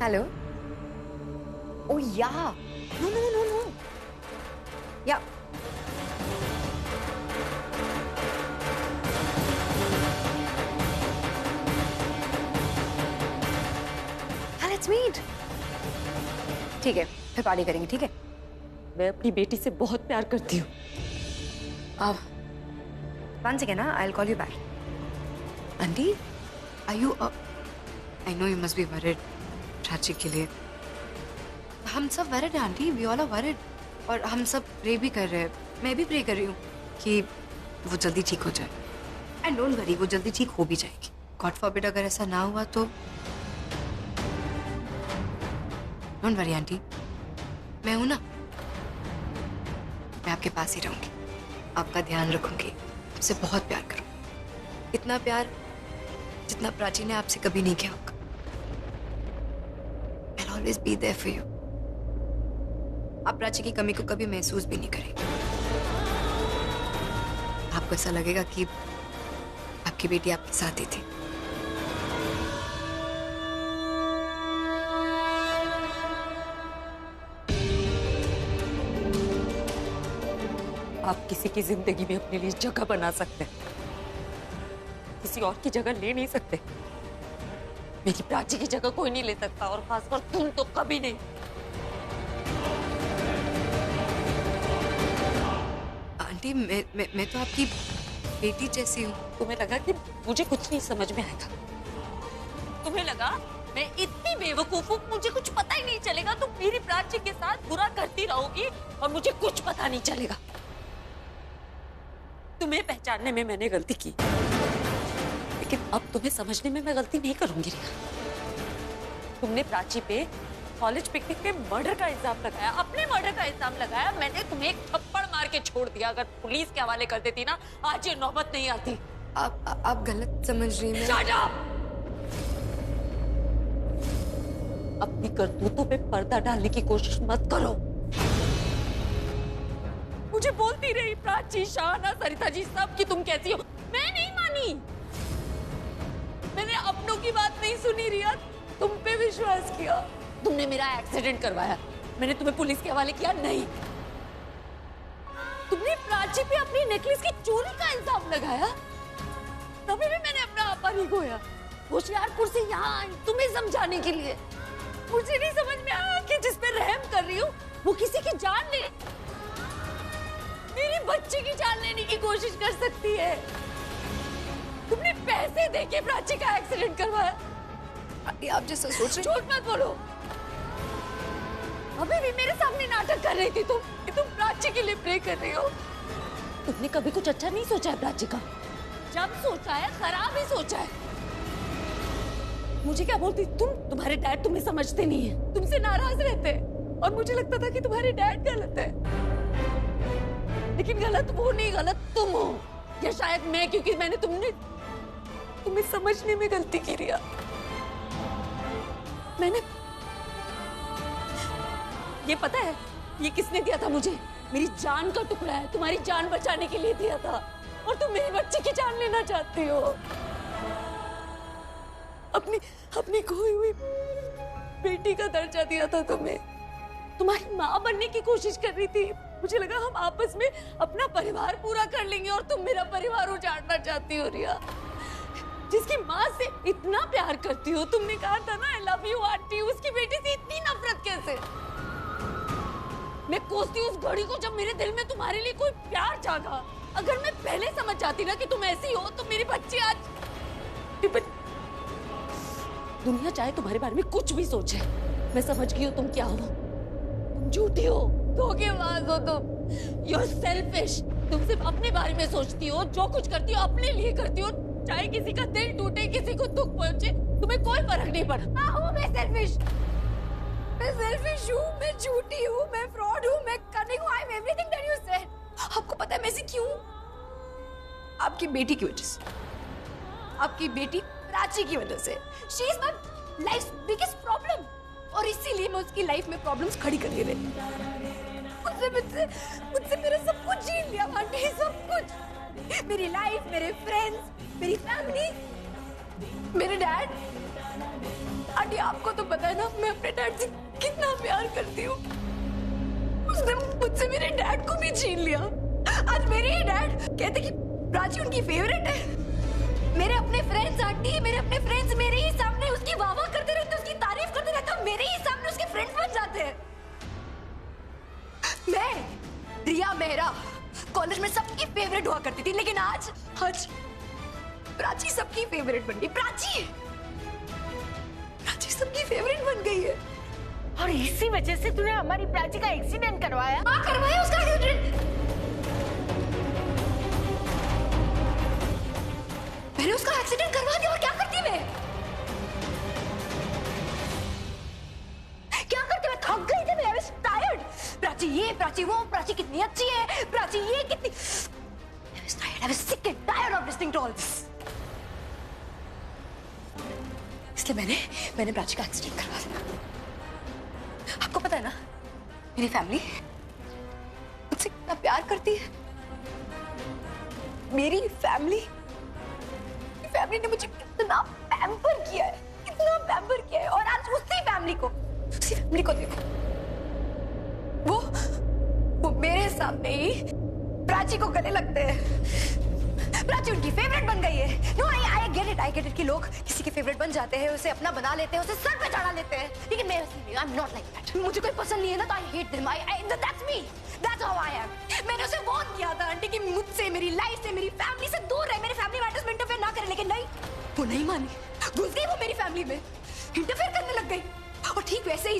Hello? Oh yeah. No. Yeah. Yeah, let's meet. ठीक है, फिर पार्टी करेंगे, ठीक है? मैं अपनी बेटी से बहुत प्यार करती हूँ। अब once again, I'll call you back. Auntie, are you? I know you must be worried. Prachi के लिए हम सब worried हैं, aunty. We all are worried. और हम सब प्रे भी कर रहे हैं. मैं भी प्रे कर रही हूँ कि वो जल्दी ठीक हो जाए. And don't worry, वो जल्दी ठीक हो भी जाएगी. God forbid अगर ऐसा ना हुआ तो डोंट वरी आंटी, मैं हूं ना, मैं आपके पास ही रहूंगी, आपका ध्यान रखूंगी, आपसे बहुत प्यार करूंगी, इतना प्यार जितना प्राची ने आपसे कभी नहीं किया होगा। I'll always be there for you। आप प्राची की कमी को कभी महसूस भी नहीं करेंगे। आपको ऐसा लगेगा कि आपकी बेटी आपके साथ ही थी। आप किसी की जिंदगी में अपने लिए जगह बना सकते हैं, किसी और की जगह ले नहीं सकते। मेरी प्राची की जगह कोई नहीं ले सकता, और खासकर तुम तो कभी नहीं। आंटी, मैं तो आपकी बेटी जैसी हूँ। तुम्हें लगा कि मुझे कुछ नहीं समझ में आएगा? तुम्हें लगा मैं इतनी बेवकूफ हूँ, मुझे कुछ पता ही नहीं चलेगा? तुम मेरी प्राची के साथ बुरा करती रहोगी और मुझे कुछ पता नहीं चलेगा। तुम्हें पहचानने में मैंने गलती की, लेकिन अब तुम्हें समझने में मैं गलती नहीं करूंगी रिया। तुमने प्राची पे कॉलेज पिकनिक पे मर्डर का इल्जाम लगाया, अपने मर्डर का इल्जाम लगाया। मैंने तुम्हें एक थप्पड़ मार के छोड़ दिया। अगर पुलिस के हवाले कर देती ना, आज ये नौबत नहीं आती। आप गलत समझ रही हैं। Shut up! अपनी करतूतों पे पर्दा डालने की कोशिश मत करो। मुझे बोलती रही प्राची, शाहना, सरिता जी सब कि तुम कैसी हो। मैं नहीं मानी, मैंने अपनों की बात नहीं सुनी रिया, तुम पे विश्वास किया। तुमने मेरा एक्सीडेंट करवाया, मैंने तुम्हें पुलिस के हवाले किया नहीं। तुमने प्राची पे अपनी नेकलेस की चोरी का इल्जाम लगाया, तभी भी मैंने अपना आपा नहीं खोया। होशियारपुर से यहाँ आई तुम्हें समझाने के लिए। मुझे नहीं समझ में आया कि जिस पे रहम कर रही हूँ वो किसी की जान ले, मेरी बच्ची की जान लेने की कोशिश कर सकती है। तुमने पैसे देके प्राची का एक्सीडेंट करवाया। आप जैसा सोच रहे। झूठ मत बोलो, अभी भी मेरे सामने नाटक कर रही थी तुम कि तुम प्राची के लिए प्रे कर रही हो। तुमने कभी कुछ अच्छा नहीं सोचा है प्राची का? जब सोचा है खराब ही सोचा है। मुझे क्या बोलती तुम्हारे डैड तुम्हें समझते नहीं है, तुमसे नाराज रहते हैं, और मुझे लगता था कि तुम्हारे डैड गलत है। लेकिन गलत वो नहीं, गलत तुम हो, या शायद मैं, क्योंकि मैंने तुम्हें समझने में गलती की रिया। मैंने ये पता है ये किसने दिया था मुझे? मेरी जान का टुकड़ा है, तुम्हारी जान बचाने के लिए दिया था, और तुम मेरी बच्ची की जान लेना चाहती हो। अपनी खोई हुई बेटी का दर्जा दिया था तुम्हें, तुम्हारी माँ बनने की कोशिश कर रही थी। मुझे लगा हम आपस में अपना परिवार पूरा कर लेंगे, और तुम मेरा परिवार उजाड़ना चाहती हो रिया। जिसकी माँ से इतना प्यार करती हो, तुमने कहा था ना आई लव यू आंटी, उसकी बेटी से इतनी नफरत कैसे? मैं कोसती उस घड़ी को जब मेरे दिल में तुम्हारे लिए कोई प्यार जागा। अगर मैं पहले समझ जाती ना कि तुम ऐसी हो, तो मेरी बच्ची आज। दुनिया चाहे तुम्हारे बारे में कुछ भी सोचे, मैं समझ गई हूँ तुम क्या हो। तुम झूठी हो, धोखेबाज हो तुम। You're selfish। तुम सिर्फ अपने बारे में सोचती हो, जो कुछ करती हो अपने लिए करती हो। चाहे किसी का दिल टूटे, किसी को दुख पहुंचे, तुम्हें कोई फर्क नहीं पड़ता। हूँ मैं सेल्फिश, हूँ, मैं झूठी हूँ, मैं फ्रॉड हूँ, मैं कनिंग हूँ। I'm everything that you said। आपको पता है मैं ऐसी क्यों? आपकी बेटी की वजह से, आपकी बेटी प्राची की वजह से। She is my life's biggest problem, और इसीलिए मैं उसकी लाइफ में प्रॉब्लम्स खड़ी कर दे रही। मुझसे मेरा सब कुछ छीन लिया आंटी, सब कुछ। मेरी लाइफ, मेरे फ्रेंड्स, मेरी फैमिली। मेरे डैड, आंटी आपको तो पता है ना मैं अपने डैड से कितना प्यार करती हूँ। उसने मुझसे मेरे डैड को भी छीन लिया। आज मेरे ही डैड कहते कि प्राची उनकी फेवरेट है। मेरे अपने फ्रेंड्स आंटी, मेरे अपने फ्रेंड्स मेरे ही सामने उसकी वाह वाह करते रहते, उसकी तारीफ करते रहते, मेरे ही सामने उसके फ्रेंड्स बन जाते हैं। मैं रिया मेहरा कॉलेज में सबकी फेवरेट हुआ करती थी, लेकिन आज प्राची सबकी फेवरेट बन गई। प्राची सबकी फेवरेट बन गई है। और इसी वजह से तूने हमारी प्राची का एक्सीडेंट करवाया। हाँ, करवाया उसका एक्सीडेंट। मैंने उसका एक्सीडेंट करवा दिया और क्या करती मैं? क्या करती मैं? थक गई थी मैं, I was tired। प्राची ये, प्राची वो, प्राची कितनी अच्छी है, प्राची ये कितनी। I was tired, I was sick and tired of listening to all this। इसलिए मैंने प्राची का एक्सीडेंट करवा दिया। आपको पता है ना, मेरी फैमिली मुझसे कितना प्यार करती है। मेरी फैमिली ने मुझे कितना पैम्पर किया है, और आज उसी फैमिली को देखो, वो मेरे सामने ही प्राची को गले लगते हैं। प्राची उनकी फेवरेट बन गई है। नो, आई गेट इट कि लोग किसी के फेवरेट बन जाते हैं, उसे अपना बना लेते हैं, उसे सर पे चढ़ा लेते हैं, लेकिन मैं I am not like that. मुझे कोई पसंद नहीं है ना तो I hate them. That's me, that's how I am. मैंने उसे वार्न किया था आंटी कि मुझसे, मेरी लाइफ से, मेरी फैमिली से दूर रहे, मेरे फैमिली मैटर्स में इंटरफेयर ना करे, लेकिन नहीं, वो नहीं मानी। घुस गई वो मेरी फैमिली में, इंटरफेयर करने लग गई। और ठीक वैसे ही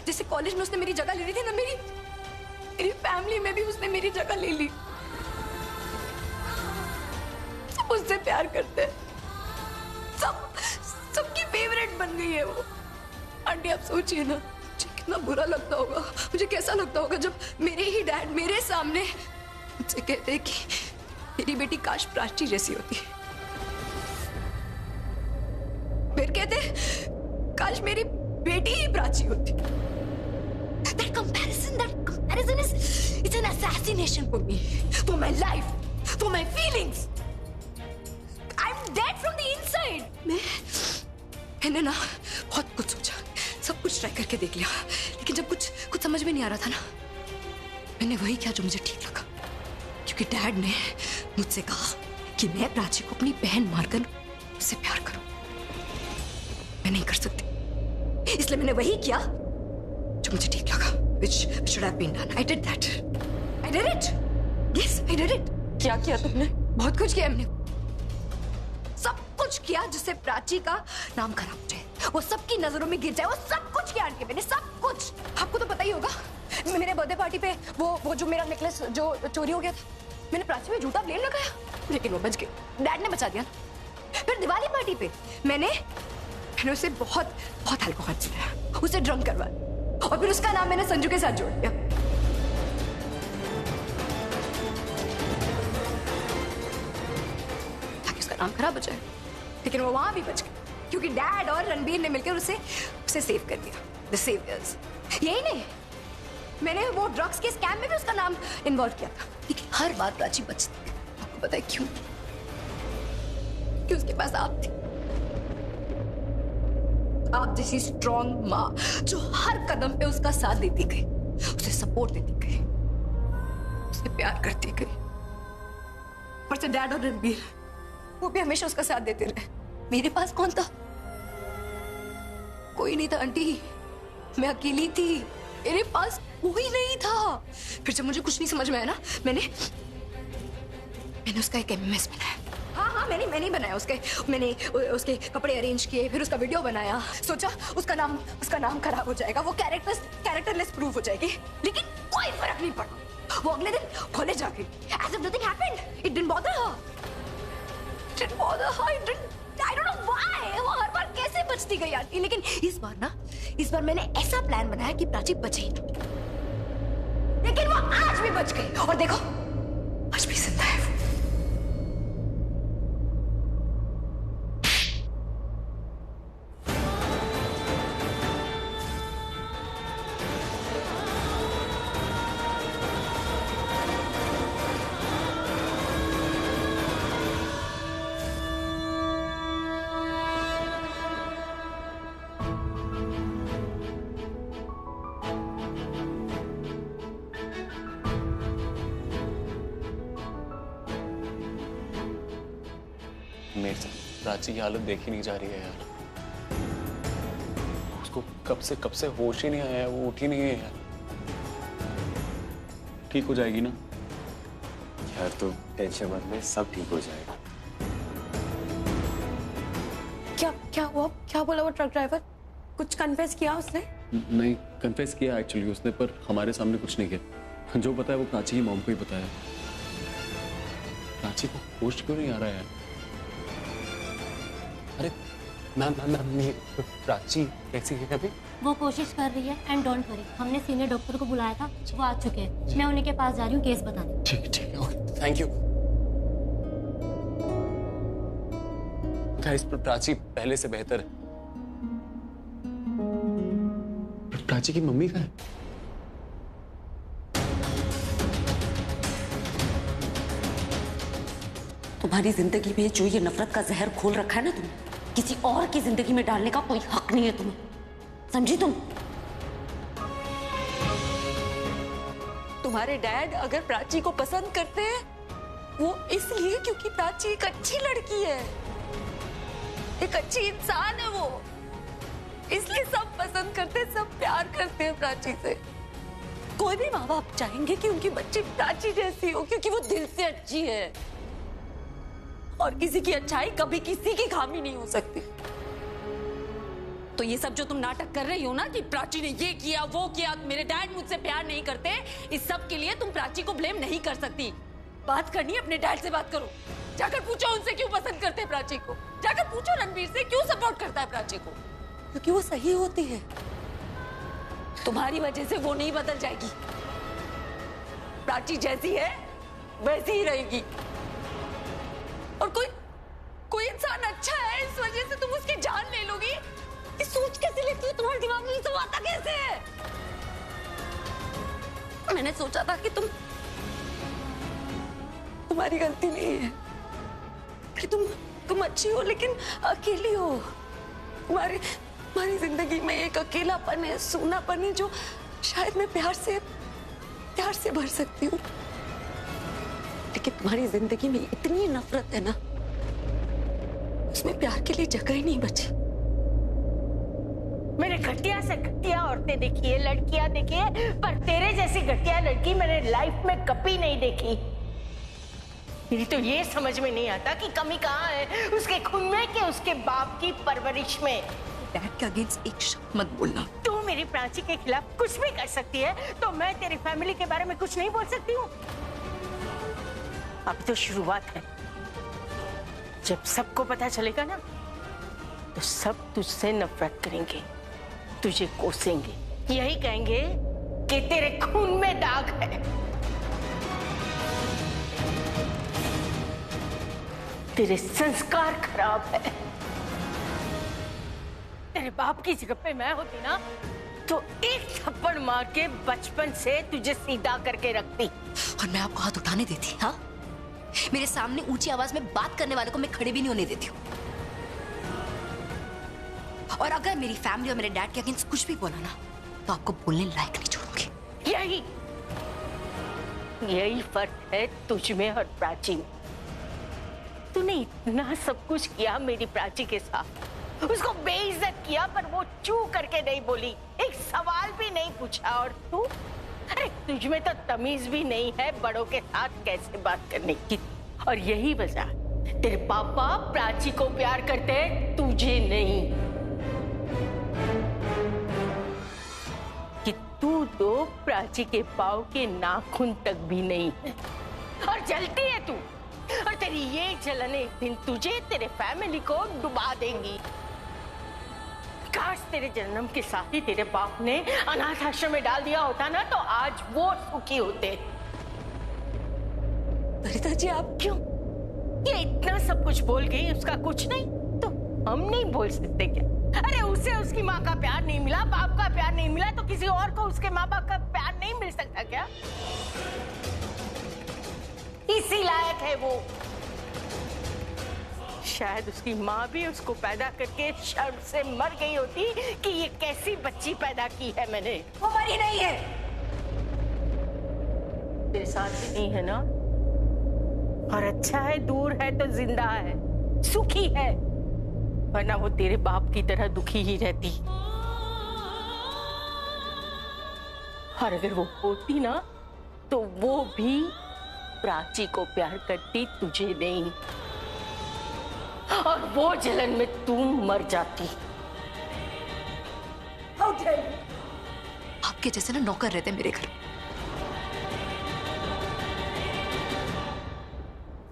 जैसे कॉलेज में उसने मेरी जगह ले ली थी ना, मेरी फैमिली में भी उसने मेरी जगह ले ली। सब उससे प्यार करते हैं, सबकी फेवरेट बन गई है वो। आंटी आप सोचिए ना, मुझे कितना बुरा लगता होगा, मुझे कैसा लगता होगा जब मेरे ही डैड मेरे सामने मुझसे कहते कि मेरी बेटी काश प्राची जैसी होती। फिर कहते काश मेरी बेटी ही प्राची होती। That comparison is an assassination for me, for my life, for my feelings. I'm dead from the inside. मैंने ना बहुत कुछ सोचा, सब कुछ ट्राई करके देख लिया, लेकिन जब कुछ समझ में नहीं आ रहा था ना, मैंने वही किया जो मुझे ठीक लगा। क्योंकि डैड ने मुझसे कहा कि मैं प्राची को अपनी बहन मारकर उससे प्यार करूं। मैं नहीं कर सकती, इसलिए मैंने वही किया जो मुझे ठीक लगा। Which should have been done. I did that. I did it. Yes, I did it. क्या किया तुमने? बहुत कुछ किया हमने। सब कुछ किया जिससे प्राची का नाम खराब हो जाए, वो सबकी नजरों में गिर जाए, वो सब कुछ किया आंटी मैंने, सब कुछ। आपको तो पता ही होगा, मेरे बर्थडे पार्टी पे वो जो मेरा नेकलेस जो चोरी हो गया था, मैंने प्राची में झूठा ब्लेम लगाया, लेकिन वो बच गई, डैड ने बचा दिया। फिर दिवाली पार्टी पे मैंने उसे बहुत अल्कोहल पिलाया, उसे ड्रंक करवाया, और फिर उसका नाम मैंने संजू के साथ जोड़ दिया। ताकि उसका नाम खराब हो जाए, लेकिन वो वहां भी बच गया क्योंकि डैड और रणबीर ने मिलकर उसे सेव कर दिया। The saviours. यही नहीं, मैंने वो ड्रग्स के स्कैम में भी उसका नाम इन्वॉल्व किया था, लेकिन हर बार प्राची बचती है। आपको पता है क्यों? क्योंकि उसके पास आप थी, आप जैसी स्ट्रॉन्ग माँ जो हर कदम पे उसका साथ देती गई, उसे सपोर्ट देती गई, उसे प्यार करती गई। और से डैड और रणबीर, वो भी हमेशा उसका साथ देते रहे। मेरे पास कौन था? कोई नहीं था आंटी, मैं अकेली थी, मेरे पास कोई नहीं था। फिर जब मुझे कुछ नहीं समझ में आया ना, मैंने उसका एक एमएमएस बनाया। हाँ, मैंने बनाया मैंने उसके कपड़े अरेंज किए, फिर उसका वीडियो बनाया। सोचा उसका नाम खराब हो जाएगा, वो कैरेक्टरलेस प्रूफ हो जाएगी, लेकिन कोई फर्क नहीं पड़ा। वो अगले दिन कॉलेज आ गई, as if nothing happened. It didn't bother her. I don't know why. वो हर बार कैसे बचती गई आंटी, लेकिन इस बार मैंने ऐसा प्लान बनाया कि प्राची बचे ही ना, लेकिन वो आज भी बच गई, और देखो आज भी जिंदा है। मेरे से प्राची की हालत देखी नहीं जा रही है यार। उसको कब से होश ही नहीं आया है, वो उठी नहीं है यार। ठीक हो जाएगी ना यार? तो टेंशन मत ले, सब ठीक हो जाएगा। क्या हुआ? क्या बोला वो ट्रक ड्राइवर? कुछ कन्फेस किया उसने? नहीं, कन्फेस किया एक्चुअली उसने, पर हमारे सामने कुछ नहीं किया। जो बताया वो प्राची की मॉम को ही बताया। प्राची को होश क्यों नहीं आ रहा है? अरे मैम प्राची कैसी है अभी? वो कोशिश कर रही है एंड डोंट वरी, हमने सीनियर डॉक्टर को बुलाया था, वो आ चुके हैं। मैं उन्हीं के पास जा रही हूँ केस बताने। ठीक है, थैंक यू। गाइस, प्राची पहले से बेहतर है। प्राची की मम्मी कहाँ है? तुम्हारी जिंदगी में जो ये नफरत का जहर खोल रखा है ना तुमने, किसी और की जिंदगी में डालने का कोई हक नहीं है तुम्हें, समझी तुम? तुम्हारे डैड अगर प्राची को पसंद करते हैं वो इसलिए क्योंकि प्राची एक अच्छी लड़की है, एक अच्छी इंसान है वो, इसलिए सब पसंद करते हैं, सब प्यार करते हैं प्राची से। कोई भी माँ बाप चाहेंगे कि उनकी बच्ची प्राची जैसी हो, क्योंकि वो दिल से अच्छी है और किसी की अच्छाई कभी किसी की खामी नहीं हो सकती। तो ये सब जो तुम नाटक कर रही हो ना कि प्राची ने ये किया वो किया, मेरे डैड मुझसे प्यार नहीं करते, इस सब के लिए तुम प्राची को ब्लेम नहीं कर सकती। बात करनी है अपने डैड से बात करो, जाकर पूछो उनसे क्यों पसंद करते हैं प्राची को, जाकर पूछो रणवीर से क्यों सपोर्ट करता है प्राची को, क्योंकि वो सही होती है। तुम्हारी वजह से वो नहीं बदल जाएगी, प्राची जैसी है वैसी ही रहेगी। और कोई इंसान अच्छा है इस वजह से तुम उसकी जान ले लोगी? ये सोच कैसे लेती हो? तुम्हारे दिमाग में ये सब आता कैसे है? मैंने सोचा था कि तुम्हारी गलती नहीं है, कि तुम अच्छी हो लेकिन अकेली हो। तुम्हारी जिंदगी में एक अकेलापन है, सूनापन है जो शायद मैं प्यार से भर सकती हूँ, लेकिन तुम्हारी जिंदगी में इतनी नफरत है ना, उसमें प्यार के लिए जगह ही नहीं बची। मैंने घटिया से घटिया औरतें देखी है, लड़कियां देखी है, पर तेरे जैसी घटिया लड़की मैंने लाइफ में कभी नहीं देखी। मेरी तो ये समझ में नहीं आता कि कमी कहाँ है, उसके खून में कि उसके बाप की परवरिश में। डैड के अगेंस्ट एक शब्द मत बोलना। तू मेरी प्राची के खिलाफ कुछ भी कर सकती है, तो मैं तेरी फैमिली के बारे में कुछ नहीं बोल सकती हूँ? अब तो शुरुआत है, जब सबको पता चलेगा ना तो सब तुझसे नफरत करेंगे, तुझे कोसेंगे, यही कहेंगे कि तेरे खून में दाग है। तेरे संस्कार खराब है। तेरे बाप की जगह पे मैं होती ना तो एक थप्पड़ मार के बचपन से तुझे सीधा करके रखती। और मैं आपको हाथ उठाने देती? हाँ, मेरे सामने ऊंची आवाज में बात करने वाले को मैं खड़े भी नहीं होने देती हूँ। और अगर मेरी फैमिली और मेरे डैड के अगेंस्ट कुछ भी बोला ना तो आपको बोलने लायक नहीं छोड़ूंगी। यही फर्क है तुझ में और प्राची में। तूने इतना सब कुछ किया मेरी प्राची के साथ, उसको बेइज्जत किया, पर वो चू करके नहीं बोली, एक सवाल भी नहीं पूछा। और तू, अरे तुझ में तो तमीज भी नहीं है बड़ों के साथ कैसे बात करने की। और यही वजह, तेरे पापा प्राची को प्यार करते हैं, तुझे नहीं। कि तू तो प्राची के पाँव के नाखून तक भी नहीं है और जलती है तू। और तेरी ये जलन एक दिन तुझे, तेरे फैमिली को डुबा देंगी। काश तेरे जन्म के साथ ही तेरे बाप ने अनाथ आश्रम में डाल दिया होता ना तो आज वो सुखी होते। ललिता जी आप क्यों ये इतना सब कुछ बोल गई, उसका कुछ नहीं तो हम नहीं बोल सकते क्या? अरे उसे उसकी माँ का प्यार नहीं मिला, बाप का प्यार नहीं मिला, तो किसी और को उसके माँ बाप का प्यार नहीं मिल सकता क्या? इसी लायक है वो। शायद उसकी माँ भी उसको पैदा करके शर्म से मर गई होती कि ये कैसी बच्ची पैदा की है मैंने। वो मरी नहीं है। तेरे साथ भी नहीं है ना? और अच्छा है दूर है तो जिंदा है, सुखी है, वरना वो तेरे बाप की तरह दुखी ही रहती। और अगर वो होती ना तो वो भी प्राची को प्यार करती, तुझे नहीं। और वो जलन में तू मर जाती। आपके जैसे ना नौकर रहते मेरे घर।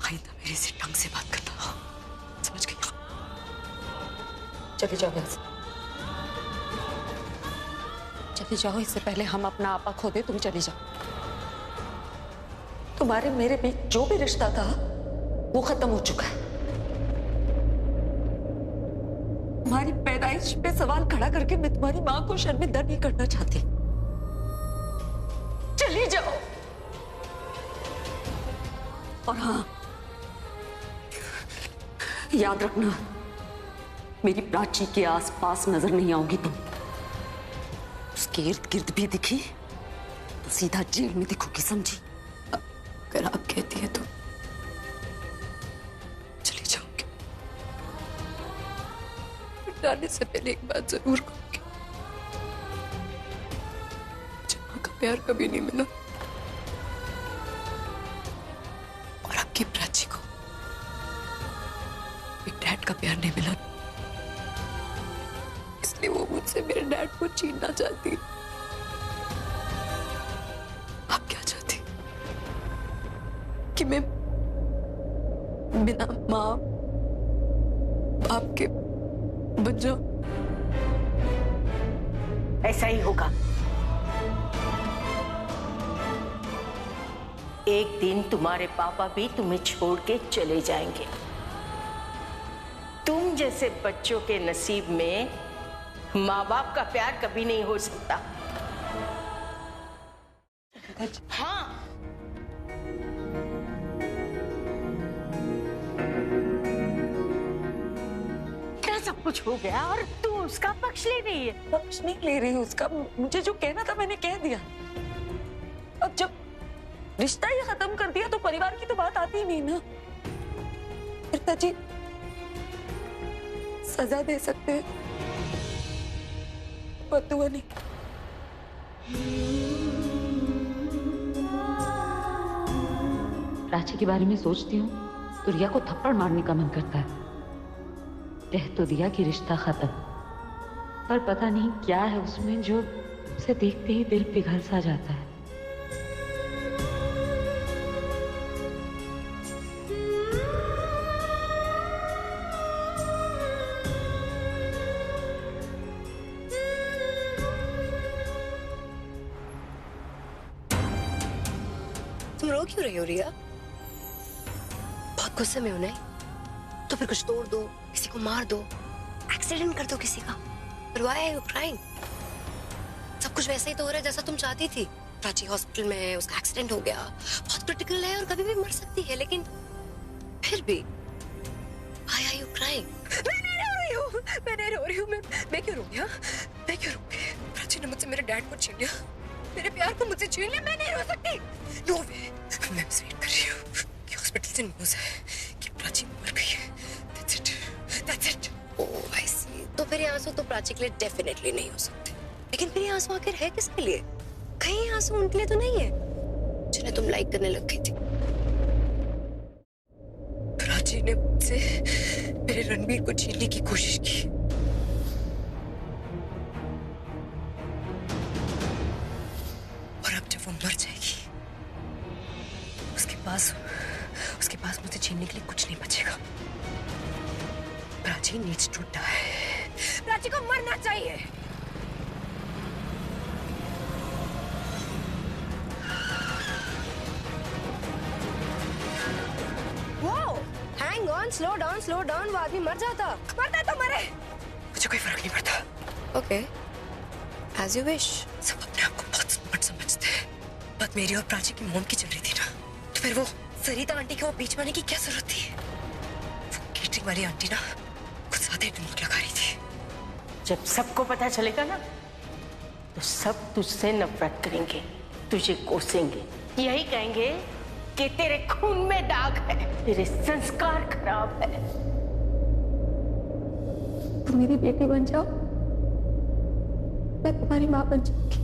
आइंदा मेरे से ढंग से बात करना, समझ गई? चले जाओ यहाँ से, चले जाओ। इससे पहले हम अपना आपा खो दे, तुम चले जाओ। तुम्हारे मेरे बीच जो भी रिश्ता था वो खत्म हो चुका है। तुम्हारी पैदाइश पे सवाल खड़ा करके मैं तुम्हारी मां को शर्मिंदा नहीं करना चाहती। चली जाओ। और हाँ, याद रखना, मेरी प्राची के आसपास नजर नहीं आओगी तुम। उसके इर्द गिर्द भी दिखी तो सीधा जेल में दिखोगी, समझी? अगर आप कहती है तो चली जाऊंगी। जाने से पहले एक बात जरूर कहूंगी, मुझे मां का प्यार कभी नहीं मिला और आपकी प्राची को एक डैड का प्यार नहीं मिला, इसलिए वो मुझसे मेरे डैड को छीनना चाहती। आप क्या चाहती? कि मैं बिना मां बाप के बच जाऊं? ऐसा ही होगा। एक दिन तुम्हारे पापा भी तुम्हें छोड़ के चले जाएंगे। तुम जैसे बच्चों के नसीब में माँ बाप का प्यार कभी नहीं हो सकता। हाँ, इतना सब कुछ हो गया और तू उसका पक्ष ले रही है। पक्ष नहीं ले रही हूँ उसका, मुझे जो कहना था मैंने कह दिया। अब जब रिश्ता ही खत्म कर दिया तो परिवार की तो बात आती ही नहीं ना। फिर जी सजा दे सकते हैं, बदुआ नहीं। प्राची के बारे में सोचती हूँ तो रिया को थप्पड़ मारने का मन करता है। कह तो दिया कि रिश्ता खत्म, पर पता नहीं क्या है उसमें जो उसे देखते ही दिल पिघल सा जाता है। तुम रो क्यों रही हो रिया? बहुत गुस्से में हो नहीं? तो फिर कुछ तोड़ दो, किसी को मार दो, एक्सीडेंट कर दो किसी का। But why are you crying? सब कुछ वैसा ही तो हो रहा है जैसा तुम चाहती थी। प्राची हॉस्पिटल में है, उसका एक्सीडेंट हो गया, बहुत क्रिटिकल है और कभी भी मर सकती है, लेकिन फिर भी why are you crying? मैं नहीं रो रही हूँ, मैं नहीं रो रही हूँ। मैं क्यों रोऊंगी? मैं क्यों रोऊंगी? प्राची ने मुझसे मेरे डैड को छीन लिया, मेरे प्यार को मुझसे छीन लिया। मैं नहीं रो सकती। नो वे। मैं बस वेट कर रही हूँ कि हॉस्पिटल से न्यूज़ है कि प्राची मर गई है। That's it. That's it. ओह आई सी। तो फिर ये आंसू तो प्राची के लिए डेफिनेटली नहीं हो सकते। लेकिन फिर ये आंसू आखिर है किसके लिए? कहीं आंसू उनके लिए तो नहीं है जिन्हें तुम लाइक करने लग गई थी। प्राची ने मुझसे मेरे रणबीर को छीनने की कोशिश की। और अब जब वो मर जाएगी, उसके पास मुझे छीनने के लिए कुछ नहीं बचेगा। Prachi needs to die. Prachi को मरना चाहिए। वो हैंग ऑन, स्लो डाउन। वो आदमी मर जाता, मरता तो मरे, मुझे कोई फर्क नहीं पड़ता। Okay, as you wish. सब अपने आप को बहुत स्मार्ट समझते हैं। बात मेरी और प्राची की मोम की चल रही थी ना, तो फिर वो सरिता आंटी को बीच में आने की क्या जरूरत थी? वो केटरिंग वाली आंटी ना कुछ ज्यादा दिमाग लगा रही थी। जब सबको पता चलेगा ना तो सब तुझसे नफरत करेंगे, तुझे कोसेंगे, यही कहेंगे कि तेरे खून में दाग है, तेरे संस्कार खराब है। तुम मेरी बेटी बन जाओ, मैं तुम्हारी माँ बन जाऊंगी।